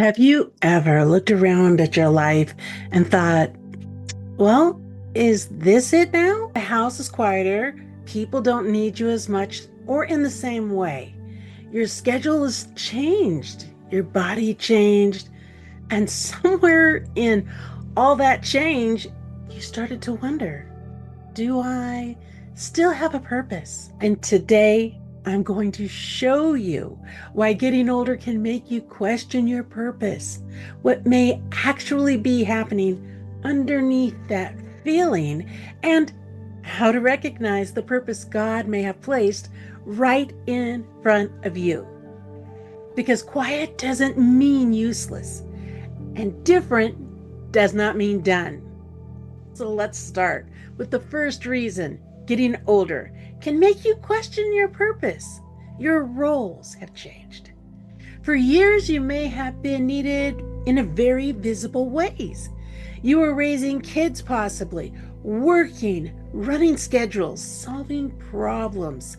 Have you ever looked around at your life and thought, well, is this it now? The house is quieter, people don't need you as much or in the same way. Your schedule has changed, your body changed, and somewhere in all that change, you started to wonder, do I still have a purpose? And today, I'm going to show you why getting older can make you question your purpose, what may actually be happening underneath that feeling, and how to recognize the purpose God may have placed right in front of you. Because quiet doesn't mean useless, and different does not mean done. So let's start with the first reason getting older can make you question your purpose. Your roles have changed. For years, you may have been needed in a very visible ways. You were raising kids, possibly, working, running schedules, solving problems,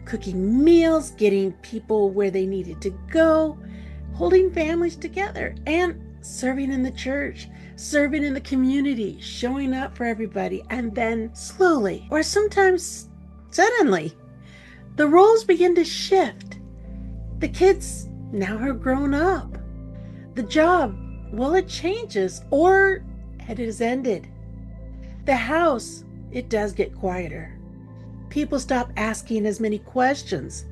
cooking meals, getting people where they needed to go, holding families together, and serving in the church, serving in the community, showing up for everybody, and then slowly, or sometimes suddenly, the roles begin to shift. The kids now are grown up. The job, well, it changes or it has ended. The house, it does get quieter. People stop asking as many questions,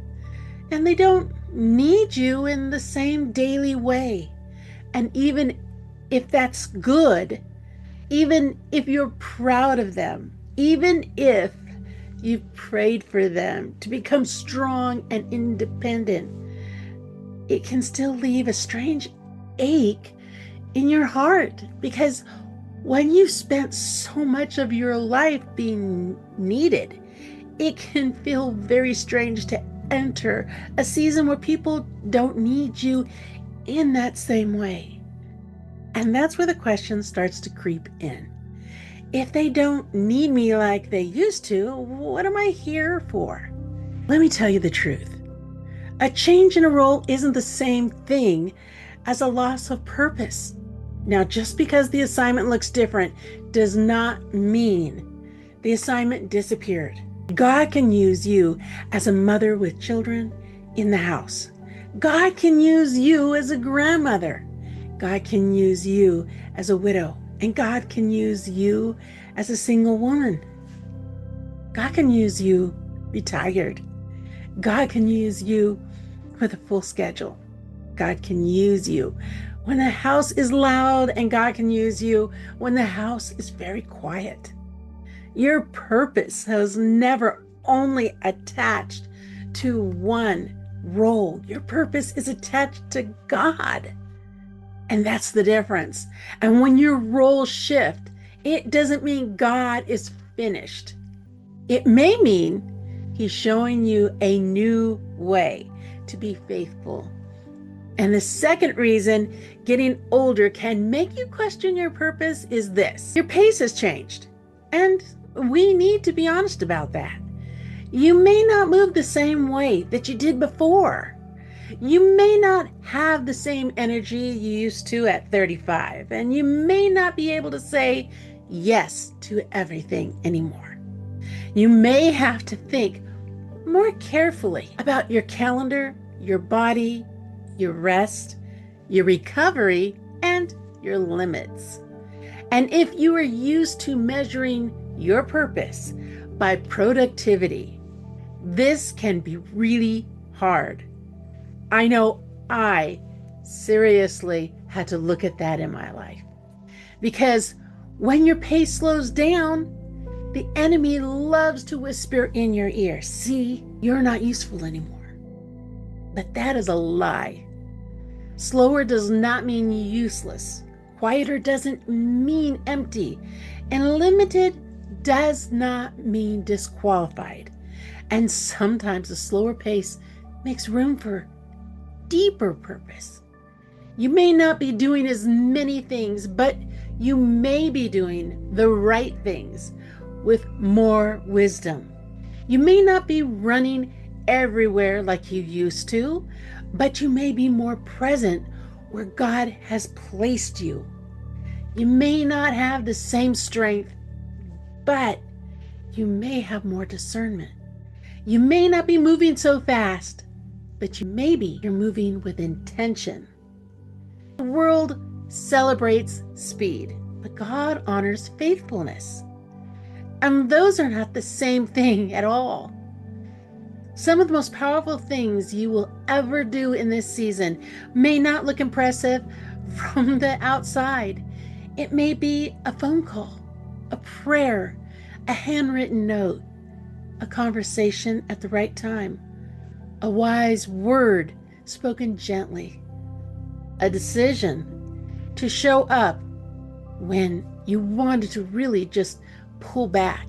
and they don't need you in the same daily way. And even if that's good, even if you're proud of them, even if you've prayed for them to become strong and independent, it can still leave a strange ache in your heart, because when you've spent so much of your life being needed, it can feel very strange to enter a season where people don't need you in that same way. And that's where the question starts to creep in. If they don't need me like they used to, what am I here for? Let me tell you the truth. A change in a role isn't the same thing as a loss of purpose. Now, just because the assignment looks different does not mean the assignment disappeared. God can use you as a mother with children in the house. God can use you as a grandmother. God can use you as a widow, and God can use you as a single woman. God can use you retired. God can use you with a full schedule. God can use you when the house is loud, and God can use you when the house is very quiet. Your purpose has never only attached to one role. Your purpose is attached to God. And that's the difference. And when your roles shift, it doesn't mean God is finished. It may mean He's showing you a new way to be faithful. And the second reason getting older can make you question your purpose is this: your pace has changed. And we need to be honest about that. You may not move the same way that you did before. You may not have the same energy you used to at 35, and you may not be able to say yes to everything anymore. You may have to think more carefully about your calendar, your body, your rest, your recovery, and your limits. And if you are used to measuring your purpose by productivity, this can be really hard. I know I seriously had to look at that in my life, because when your pace slows down, the enemy loves to whisper in your ear, see, you're not useful anymore. But that is a lie. Slower does not mean useless. Quieter doesn't mean empty. And limited does not mean disqualified. And sometimes a slower pace makes room for deeper purpose. You may not be doing as many things, but you may be doing the right things with more wisdom. You may not be running everywhere like you used to, but you may be more present where God has placed you. You may not have the same strength, but you may have more discernment. You may not be moving so fast, but maybe you're moving with intention. The world celebrates speed, but God honors faithfulness. And those are not the same thing at all. Some of the most powerful things you will ever do in this season may not look impressive from the outside. It may be a phone call, a prayer, a handwritten note, a conversation at the right time, a wise word spoken gently, a decision to show up when you wanted to really just pull back,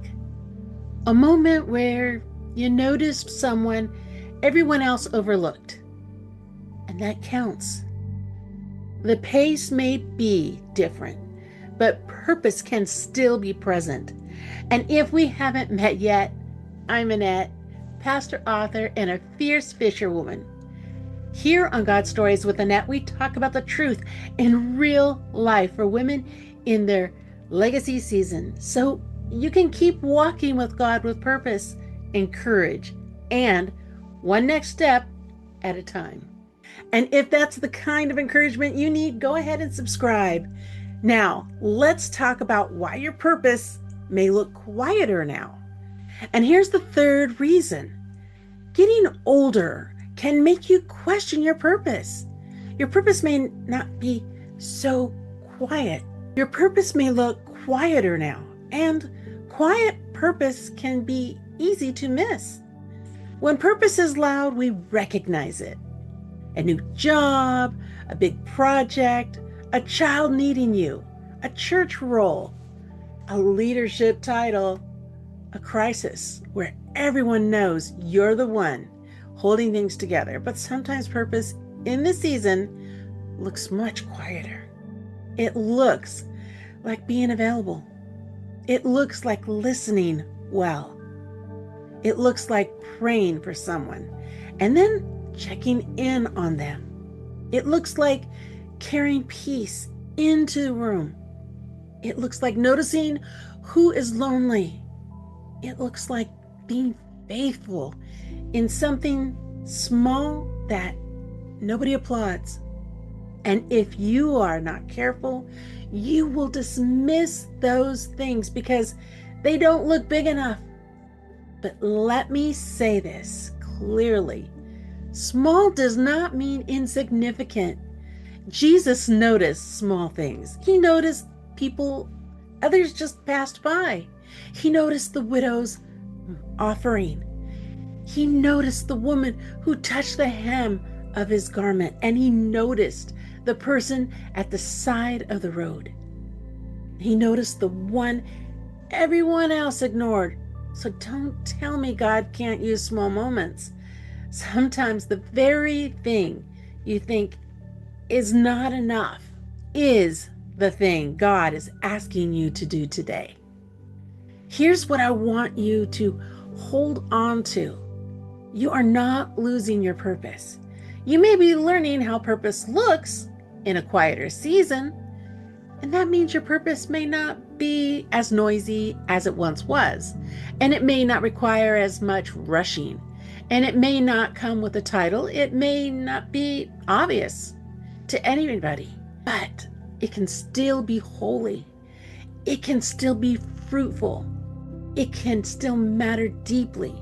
a moment where you noticed someone everyone else overlooked, and that counts. The pace may be different, but purpose can still be present. And if we haven't met yet, I'm Annette, pastor, author, and a fierce fisherwoman. Here on God Stories with Annette, we talk about the truth in real life for women in their legacy season, so you can keep walking with God with purpose and courage, and one next step at a time. And if that's the kind of encouragement you need, go ahead and subscribe. Now, let's talk about why your purpose may look quieter now. And here's the third reason. Getting older can make you question your purpose. Your purpose may not be so quiet. Your purpose may look quieter now, and quiet purpose can be easy to miss. When purpose is loud, we recognize it. A new job, a big project, a child needing you, a church role, a leadership title, a crisis where everyone knows you're the one holding things together. But sometimes purpose in this season looks much quieter. It looks like being available. It looks like listening well. It looks like praying for someone and then checking in on them. It looks like carrying peace into the room. It looks like noticing who is lonely. It looks like being faithful in something small that nobody applauds. And if you are not careful, you will dismiss those things because they don't look big enough. But let me say this clearly. Small does not mean insignificant. Jesus noticed small things. He noticed people others just passed by. He noticed the widow's offering. He noticed the woman who touched the hem of his garment, and he noticed the person at the side of the road. He noticed the one everyone else ignored. So don't tell me God can't use small moments. Sometimes the very thing you think is not enough is the thing God is asking you to do today. Here's what I want you to hold on to. You are not losing your purpose. You may be learning how purpose looks in a quieter season, and that means your purpose may not be as noisy as it once was, and it may not require as much rushing, and it may not come with a title. It may not be obvious to anybody, but it can still be holy. It can still be fruitful. It can still matter deeply.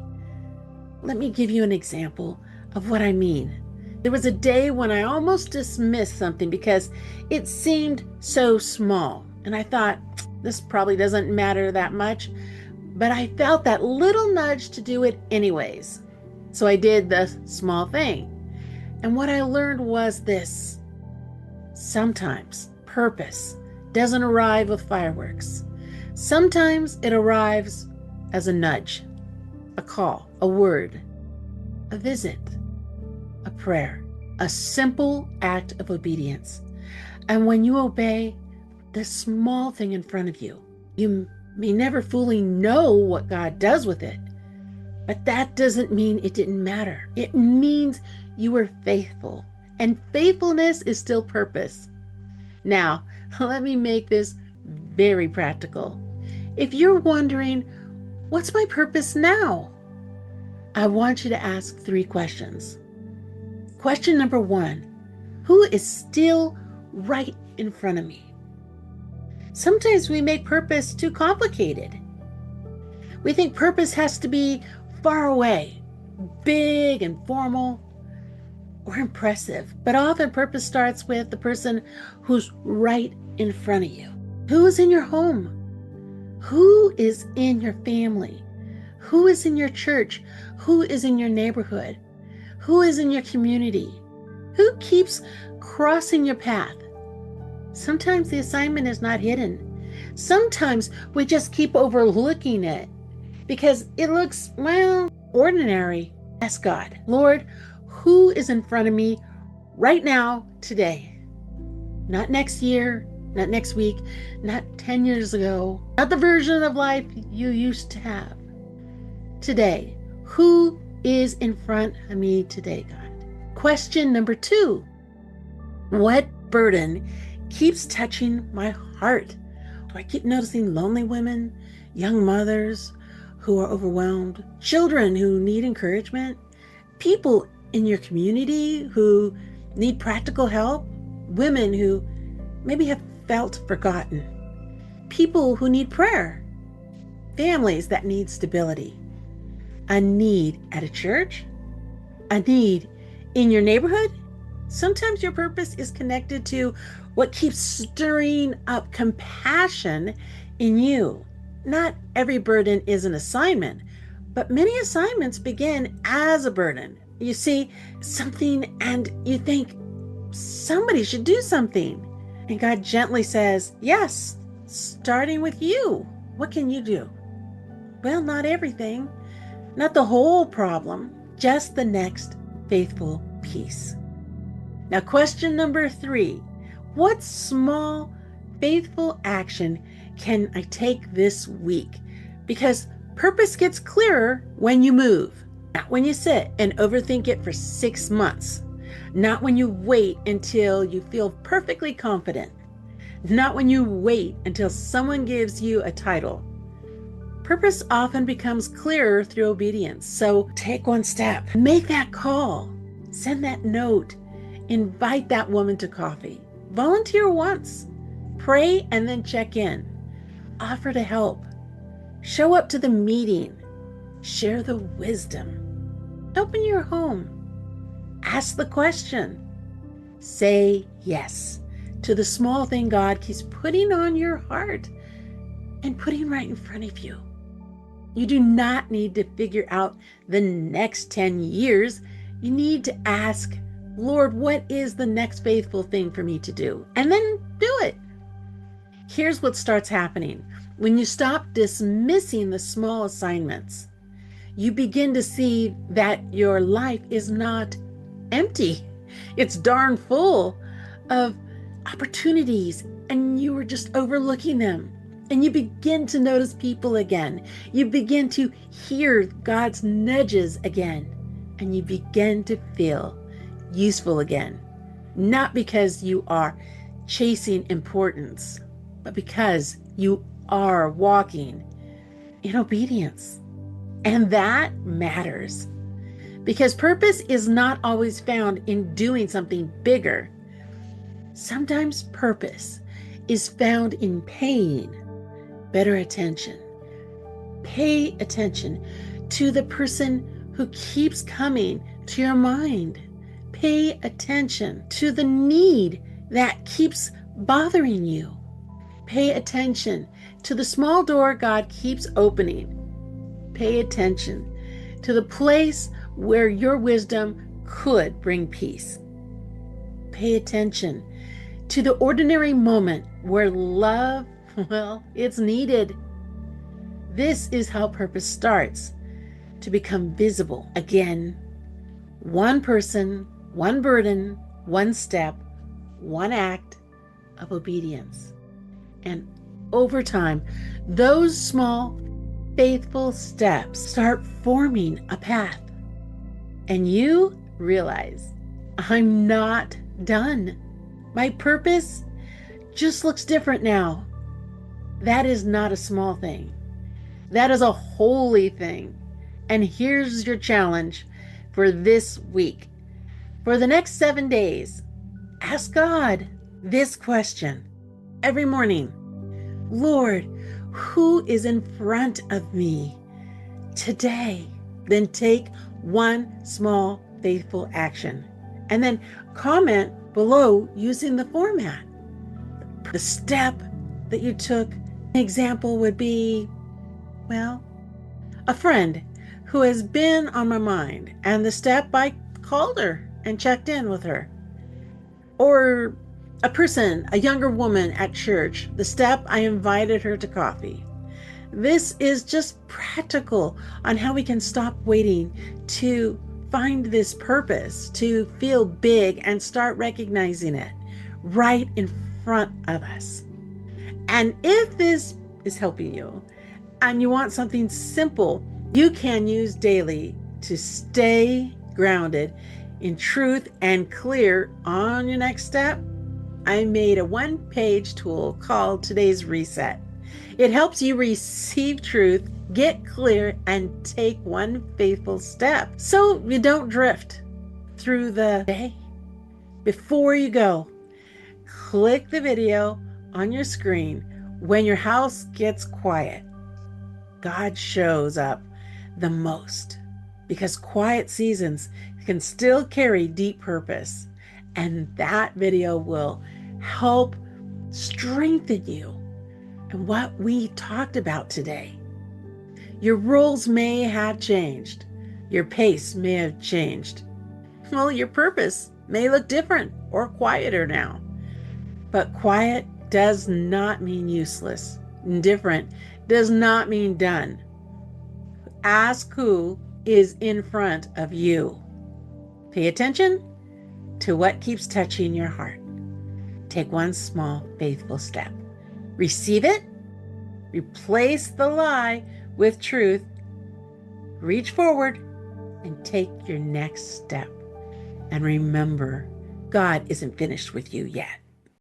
Let me give you an example of what I mean. There was a day when I almost dismissed something because it seemed so small. And I thought, this probably doesn't matter that much. But I felt that little nudge to do it anyways. So I did the small thing. And what I learned was this. Sometimes purpose doesn't arrive with fireworks. Sometimes it arrives as a nudge, a call, a word, a visit, a prayer, a simple act of obedience. And when you obey the small thing in front of you, you may never fully know what God does with it, but that doesn't mean it didn't matter. It means you were faithful And faithfulness is still purpose. Now, let me make this very practical. If you're wondering, what's my purpose now? I want you to ask 3 questions. Question number 1, who is still right in front of me? Sometimes we make purpose too complicated. We think purpose has to be far away, big and formal, or impressive. But often purpose starts with the person who's right in front of you. Who is in your home? Who is in your family? Who is in your church? Who is in your neighborhood? Who is in your community? Who keeps crossing your path? Sometimes the assignment is not hidden. Sometimes we just keep overlooking it because it looks, well, ordinary. Ask God, Lord, who is in front of me right now, today? Not next year, not next week, not 10 years ago, not the version of life you used to have. Today, who is in front of me today, God? Question number 2, what burden keeps touching my heart? Do I keep noticing lonely women, young mothers who are overwhelmed, children who need encouragement, people in your community who need practical help, women who maybe have felt forgotten, people who need prayer, families that need stability, a need at a church, a need in your neighborhood? Sometimes your purpose is connected to what keeps stirring up compassion in you. Not every burden is an assignment, but many assignments begin as a burden. You see something and you think somebody should do something. And God gently says, yes, starting with you. What can you do? Well, not everything, not the whole problem, just the next faithful piece. Now, question number 3, what small, faithful action can I take this week? Because purpose gets clearer when you move, not when you sit and overthink it for 6 months, not when you wait until you feel perfectly confident, not when you wait until someone gives you a title. Purpose often becomes clearer through obedience. So take one step, make that call, send that note, invite that woman to coffee, volunteer once, pray and then check in, offer to help, show up to the meeting, share the wisdom, open your home, ask the question, say yes to the small thing God keeps putting on your heart and putting right in front of you. You do not need to figure out the next 10 years. You need to ask, Lord, what is the next faithful thing for me to do? And then do it. Here's what starts happening. When you stop dismissing the small assignments, you begin to see that your life is not empty. It's darn full of opportunities, and you were just overlooking them. And you begin to notice people again. You begin to hear God's nudges again. And you begin to feel useful again. Not because you are chasing importance, but because you are walking in obedience. And that matters. Because purpose is not always found in doing something bigger. Sometimes purpose is found in paying better attention. Pay attention to the person who keeps coming to your mind. Pay attention to the need that keeps bothering you. Pay attention to the small door God keeps opening. Pay attention to the place where your wisdom could bring peace. Pay attention to the ordinary moment where love, well, it's needed. This is how purpose starts to become visible again. One person, one burden, one step, one act of obedience. And over time, those small, faithful steps start forming a path. And you realize I'm not done. My purpose just looks different now. That is not a small thing. That is a holy thing. And here's your challenge for this week. For the next 7 days, ask God this question every morning: Lord, who is in front of me today? Then take one small faithful action and then comment below using the format. The step that you took. An example would be, well, a friend who has been on my mind, and the step I called her and checked in with her. Or a younger woman at church, the step I invited her to coffee. This is just practical on how we can stop waiting to find this purpose, to feel big and start recognizing it right in front of us. And if this is helping you and you want something simple you can use daily to stay grounded in truth and clear on your next step, I made a one-page tool called Today's Reset. It helps you receive truth, get clear, and take one faithful step so you don't drift through the day. Before you go, click the video on your screen. When your house gets quiet, God shows up the most, because quiet seasons can still carry deep purpose. And that video will help strengthen you and what we talked about today. Your roles may have changed. Your pace may have changed. Well, your purpose may look different or quieter now. But quiet does not mean useless. Different does not mean done. Ask who is in front of you. Pay attention to what keeps touching your heart. Take one small, faithful step. Receive it. Replace the lie with truth. Reach forward and take your next step. And remember, God isn't finished with you yet.